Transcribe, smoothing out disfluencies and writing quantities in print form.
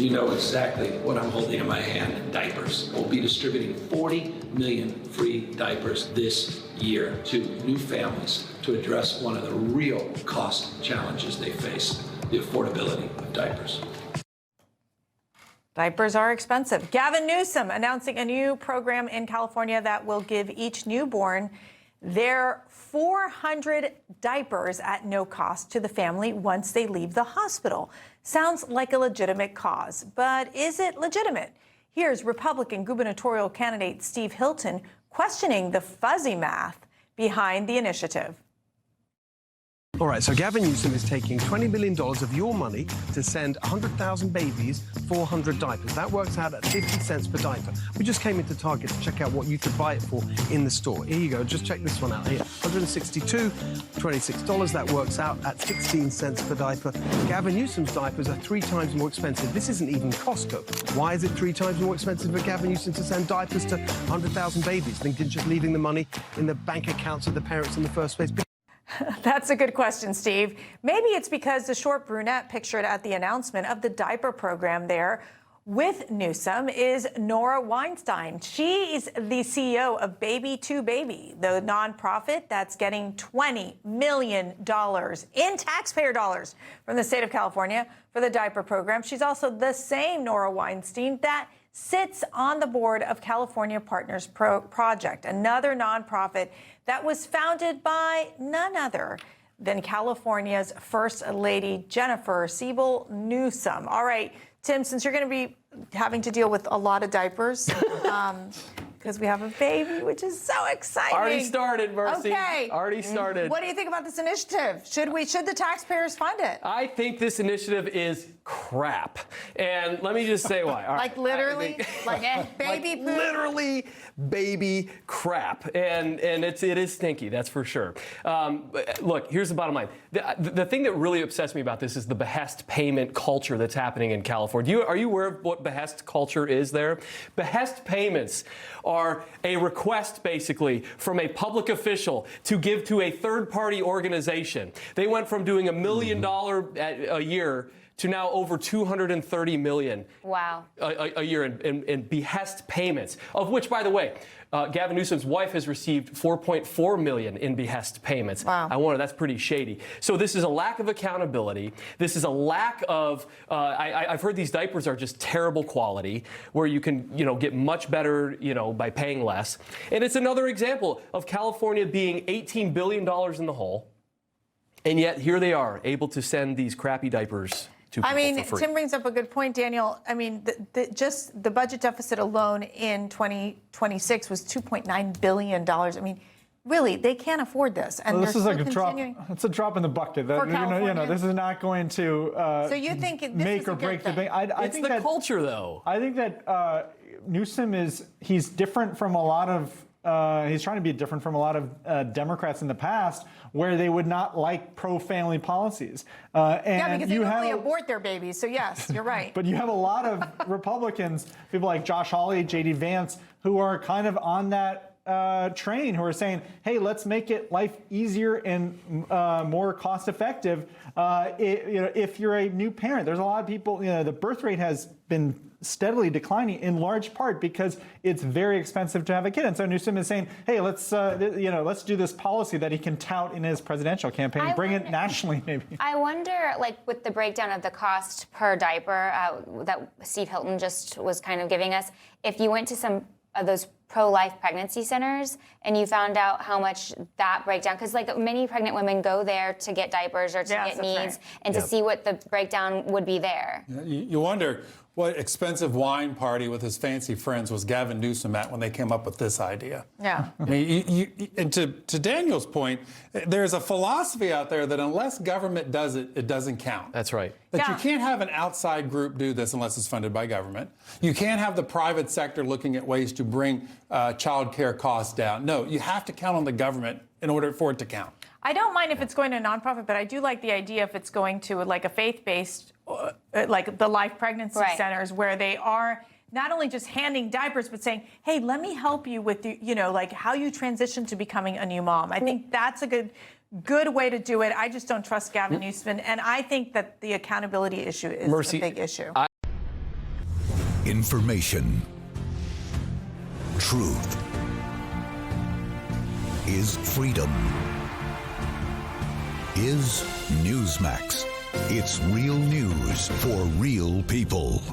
You know exactly what I'm holding in my hand, diapers. We'll be distributing 40 million free diapers this year to new families to address one of the real cost challenges they face, the affordability of diapers. Diapers are expensive. Gavin Newsom announcing a new program in California that will give each newborn their 400 diapers at no cost to the family once they leave the hospital. Sounds like a legitimate cause, but is it legitimate? Here's Republican gubernatorial candidate Steve Hilton questioning the fuzzy math behind the initiative. All right, so Gavin Newsom is taking $20 million of your money to send 100,000 babies 400 diapers. That works out at 50 cents per diaper. We just came into Target to check out what you could buy it for in the store. Here you go, just check this one out here. $162, $26. That works out at 16 cents per diaper. Gavin Newsom's diapers are 3 times more expensive. This isn't even Costco. Why is it 3 times more expensive for Gavin Newsom to send diapers to 100,000 babies than just leaving the money in the bank accounts of the parents in the first place? That's a good question, Steve. Maybe it's because the short brunette pictured at the announcement of the diaper program there with Newsom is Nora Weinstein. She is the CEO of Baby to Baby, the nonprofit that's getting $20 million in taxpayer dollars from the state of California for the diaper program. She's also the same Nora Weinstein that sits on the board of California Partners Project, another nonprofit that was founded by none other than California's First Lady, Jennifer Siebel Newsom. All right, Tim, since you're going to be having to deal with a lot of diapers, because we have a baby, which is so exciting. Already started, Mercy. Okay. Already started. What do you think about this initiative? Should the taxpayers fund it? I think this initiative is crap. And let me just say why. All like right. literally? Like baby food? Literally baby crap. And it is stinky, that's for sure. Look, here's the bottom line. The thing that really upsets me about this is the behest payment culture that's happening in California. Are you aware of what behest culture is there? Behest payments are a request, basically, from a public official to give to a third-party organization. They went from doing $1 million a year to now over $230 million a year in behest payments, of which, by the way, Gavin Newsom's wife has received $4.4 million in behest payments. Wow. I wonder, that's pretty shady. So this is a lack of accountability. This is a lack of, I've heard these diapers are just terrible quality, where you can, get much better, by paying less. And it's another example of California being $18 billion in the hole. And yet here they are, able to send these crappy diapers to people for free. Tim brings up a good point, Daniel. I mean, just the budget deficit alone in 2026 was $2.9 billion. I mean, really, they can't afford this. And well, this is like a drop. It's a drop in the bucket. That, this is not going to so you think make or break the bank. I it's think the that, culture, though. I think that Newsom he's different from a lot of. He's trying to be different from a lot of Democrats in the past, where they would not like pro-family policies. Yeah, because they normally abort their babies. So yes, you're right. But you have a lot of Republicans, people like Josh Hawley, J.D. Vance, who are kind of on that train, who are saying, hey, let's make life easier and more cost-effective. If you're a new parent, there's a lot of people. The birth rate has been steadily declining in large part because it's very expensive to have a kid. And so Newsom is saying, hey, let's do this policy that he can tout in his presidential campaign, bring it nationally maybe. I wonder, with the breakdown of the cost per diaper that Steve Hilton just was kind of giving us, if you went to some of those pro-life pregnancy centers and you found out how much that breakdown, because many pregnant women go there to get diapers or to get needs and to see what the breakdown would be there. You wonder what expensive wine party with his fancy friends was Gavin Newsom at when they came up with this idea. Yeah. I mean, and to Daniel's point, there's a philosophy out there that unless government does it, it doesn't count. That's right. That you can't have an outside group do this unless it's funded by government. You can't have the private sector looking at ways to bring child care costs down. No, you have to count on the government in order for it to count. I don't mind if it's going to a nonprofit, but I do like the idea if it's going to a faith-based, like the life pregnancy centers, where they are not only just handing diapers, but saying, hey, let me help you with how you transition to becoming a new mom. I think that's a good way to do it. I just don't trust Gavin Newsom, and I think that the accountability issue is a big issue. Information. Truth is freedom. Is Newsmax. It's real news for real people.